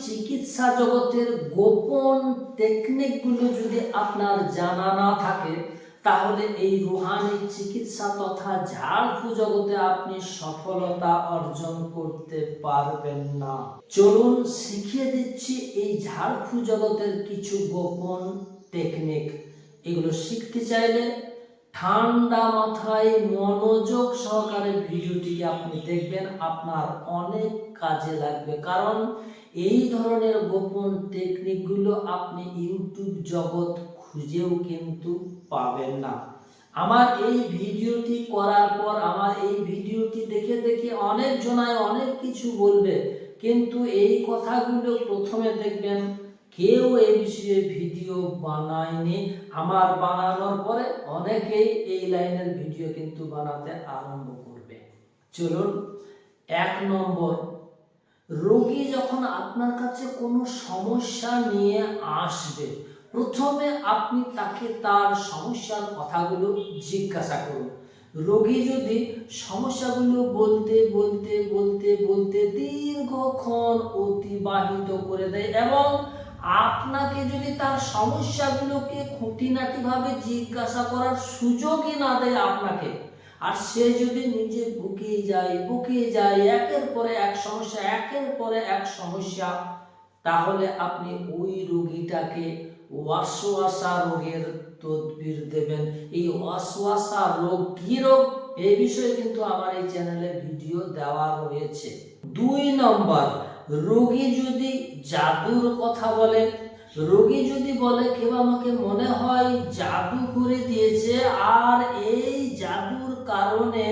চিকিৎসা জগতের গোপন টেকনিকগুলো যদি আপনার জানা না থাকে, তাহলে এই রুহানি চিকিৎসা তথা ঝাড়ফুঁক জগতে আপনি সফলতা অর্জন করতে পারবেন না। চলুন শিখিয়ে দিচ্ছি এই ঝাড়ফুঁক জগতের কিছু গোপন টেকনিক। এগুলো শিখতে চাইলে ঠান্ডা মাথায় মনোযোগ সহকারে ভিডিওটিকে আপনি দেখবেন, আপনার অনেক কাজে লাগবে। কারণ এই ধরনের গোপন টেকনিকগুলো আপনি ইউটিউব জগৎ খুঁজেও কিন্তু পাবেন না। আমার এই ভিডিওটি করার পর, আমার এই ভিডিওটি দেখে দেখে অনেক জনায় অনেক কিছু বলবে, কিন্তু এই কথাগুলো প্রথমে দেখবেন কেউ এই বিষয়ে ভিডিও বানায়নি। আমার বানানোর পরে অনেকেই এই লাইনের ভিডিও কিন্তু বানাতে আরম্ভ করবে। চলুন, 1 নম্বর, রোগী যখন আপনার কাছে কোনো সমস্যা নিয়ে আসবে, প্রথমে আপনি তাকে তার সমস্যার কথাগুলো জিজ্ঞাসা করুন। রোগী যদি সমস্যাগুলো বলতে বলতে বলতে বলতে দীর্ঘক্ষণ অতিবাহিত করে দেয় এবং আপনাকে যদি তার সমস্যাগুলোকে খুঁটিনাটিভাবে জিজ্ঞাসা করার সুযোগই না দেয় আপনাকে, আর সে যদি নিজে বুকিয়ে যায় একের পরে এক সমস্যা, একের পরে এক সমস্যা, তাহলে আপনি ওই রোগীটাকে ওয়াসওয়াসা রোগের তদবির দেবেন। এই ওয়াসওয়াসা রোগ কি রোগ, এই বিষয়ে কিন্তু আমার এই চ্যানেলে ভিডিও দেওয়া রয়েছে। 2 নম্বর, রোগী যদি জাদুর কথা বলে, রোগী যদি বলে কেউ আমাকে মনে হয় জাদু করে দিয়েছে, আর এই জাদুর কারণে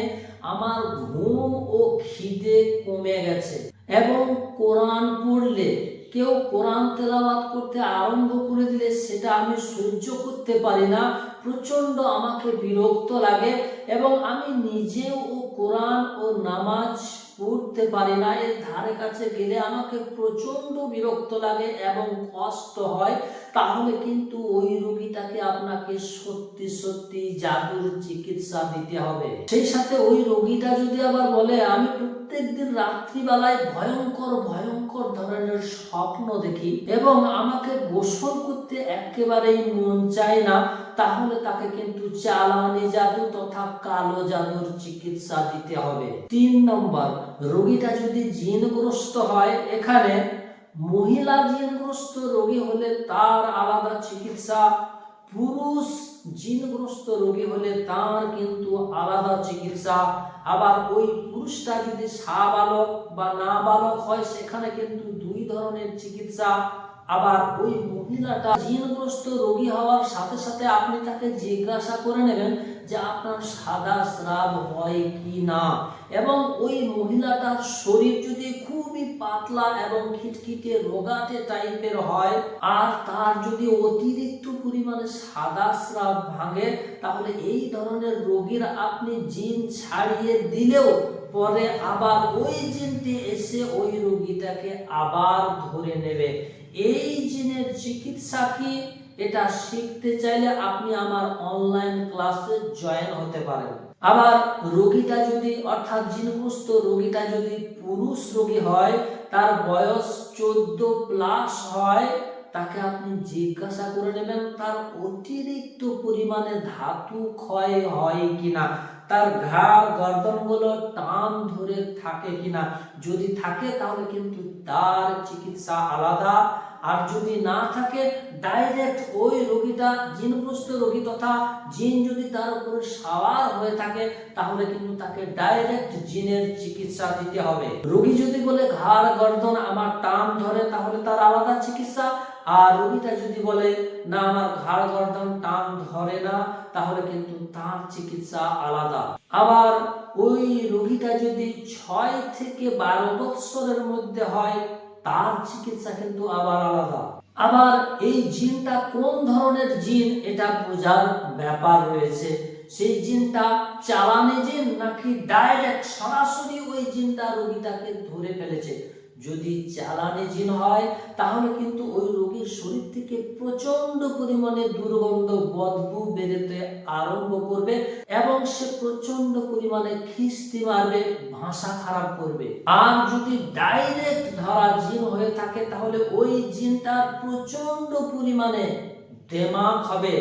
আমার ঘুম ও খিদে কমে গেছে, এবং কোরআন পড়লে, কেউ কোরআন তেলাওয়াত করতে আরম্ভ করে দিলে সেটা আমি সহ্য করতে পারি না, প্রচন্ড আমাকে বিরক্ত লাগে, এবং আমি নিজেও কোরআন ও নামাজ পড়তে পারি না, এর ধারে কাছে গেলে আমাকে প্রচন্ড বিরক্ত লাগে এবং কষ্ট হয়, তাহলে কিন্তু ওই রোগীটাকে আপনাকে সত্যি সত্যি জাদুর চিকিৎসা দিতে হবে। সেই সাথে ওই রোগীটা যদি আবার বলে আমি প্রত্যেকদিন রাত্রিবেলায় ভয়ঙ্কর ভয়ঙ্কর ধরনের স্বপ্ন দেখি এবং আমাকে গোসল করতে একেবারেই মন চায় না, তাহলে তাকে কিন্তু চালানি জাদু তথা কালো জাদুর চিকিৎসা দিতে হবে। 3 নম্বর, রোগীটা যদি জিনগ্রস্ত হয়, এখানে মহিলা জিনগ্রস্ত রোগী হলে তার আলাদা চিকিৎসা, পুরুষ জিনগ্রস্ত রোগী হলে তার কিন্তু আলাদা চিকিৎসা। আবার ওই পুরুষটা যদি সাবালক বা নাবালক হয়, সেখানে কিন্তু 2 ধরনের চিকিৎসা। আবার ওই মহিলাটা জিনগ্রস্ত রোগী হওয়ার সাথে সাথে আপনি তাকে জিজ্ঞাসা করে নেবেন যে আপনার সাদা স্রাব হয় কি না, এবং ওই মহিলাটার শরীর যদি খুবই পাতলা এবং খিটখিটে রোগাটে টাইপের হয়, আর তার যদি অতিরিক্ত পরিমাণে সাদা স্রাব ভাঙে, তাহলে এই ধরনের রোগীর আপনি জিন ছাড়িয়ে দিলেও পরে আবার ওই জিনটি এসে ওই রোগীটাকে আবার ধরে নেবে। এই জিনের চিকিৎসা কি, এটা শিখতে চাইলে আপনি আমার অনলাইন ক্লাসে জয়েন হতে পারেন। আবার রোগীটা যদি, অর্থাৎ জিনগ্রস্ত রোগীটা যদি পুরুষ রোগী হয়, তার বয়স 14+ হয়, তাকে আপনি জিজ্ঞাসা করে নেবেন তার অতিরিক্ত পরিমাণে ধাতু ক্ষয় হয় কিনা, তার ঘাড় গর্দনগুলো টান ধরে থাকে কিনা। যদি থাকে তাহলে কিন্তু তার চিকিৎসা আলাদা, আর যদি না থাকে ডাইরেক্ট ওই রোগীটা জিনগ্রস্ত রোগী তথা জিন যদি তার উপরে সওয়ার হয়ে থাকে, তাহলে কিন্তু তাকে ডাইরেক্ট জিনের চিকিৎসা দিতে হবে। রোগী যদি বলে ঘাড় গর্দন আমার টান ধরে, তাহলে তার আলাদা চিকিৎসা। আর রোগীটা যদি বলে না আমার ঘাড় গর্দন টান ধরে না, তাহলে কিন্তু তার চিকিৎসা আলাদা। আবার ওই রোগীটা যদি 6 থেকে 12 বৎসরের মধ্যে হয়, তার চিকিৎসা কিন্তু আবার আলাদা। আবার এই জিনটা কোন ধরনের জিন, এটা বোঝার ব্যাপার রয়েছে। সেই জিনটা চালানি জিন নাকি ডাইরেক্ট সরাসরি ওই জিনটা রোগীটাকে ধরে ফেলেছে। যদি চালানি জিন হয় তাহলে কিন্তু ওই রোগীর শরীর থেকে প্রচন্ড পরিমাণে দুর্গন্ধ বদবু বেরোতে আরম্ভ করবে এবং সে প্রচন্ড পরিমাণে খিস্তি মারবে, ভাষা খারাপ করবে। আর যদি ডাইরেক্ট ধরা জিন হয়ে থাকে তাহলে ওই জিনটার প্রচন্ড পরিমাণে দেমাগ হবে,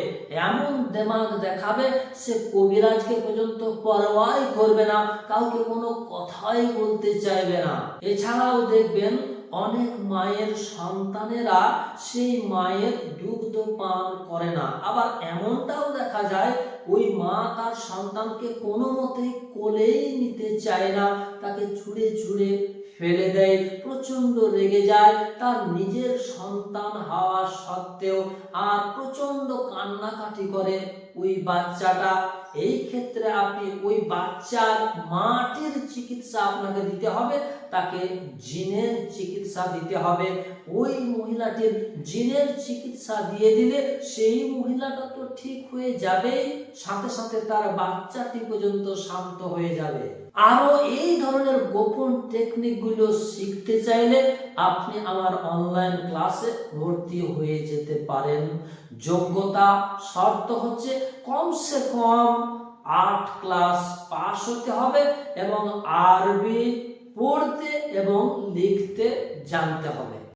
এমন দেমাগ দেখাবে সে কবিরাজকে পর্যন্ত পরোয়াই করবে না, কাউকে কোনো কথাই বলতে চাইবে না। এছাড়াও দেখবেন অনেক মায়ের সন্তানেরা সেই মায়ের দুগ্ধ পান করে না। আবার এমনটাও দেখা যায় ওই মা তার সন্তানকে কোনো মতেই কোলেই নিতে চায় না, তাকে ছুঁড়ে ছুঁড়ে ফেলে দেয়, প্রচন্ড রেগে যায় তার নিজের সন্তান হওয়া সত্ত্বেও, আর প্রচন্ড কান্নাকাটি করে ওই বাচ্চাটা। এই ক্ষেত্রে আপনি ওই বাচ্চার মাটির চিকিৎসা আপনাকে দিতে হবে, তাকে জিনের চিকিৎসা দিতে হবে। ওই মহিলাটির জিনের চিকিৎসা দিয়ে দিলে সেই মহিলাটা তো ঠিক হয়ে যাবে, সাথে সাথে তার বাচ্চাটি পর্যন্ত শান্ত হয়ে যাবে। আরো এই ধরনের গোপন টেকনিক গুলো শিখতে চাইলে আপনি আমার অনলাইন ক্লাসে ভর্তি হয়ে যেতে পারেন। যোগ্যতা শর্ত হচ্ছে কমসে কম 8 ক্লাস পাস হতে হবে এবং আরবি পড়তে এবং লিখতে জানতে হবে।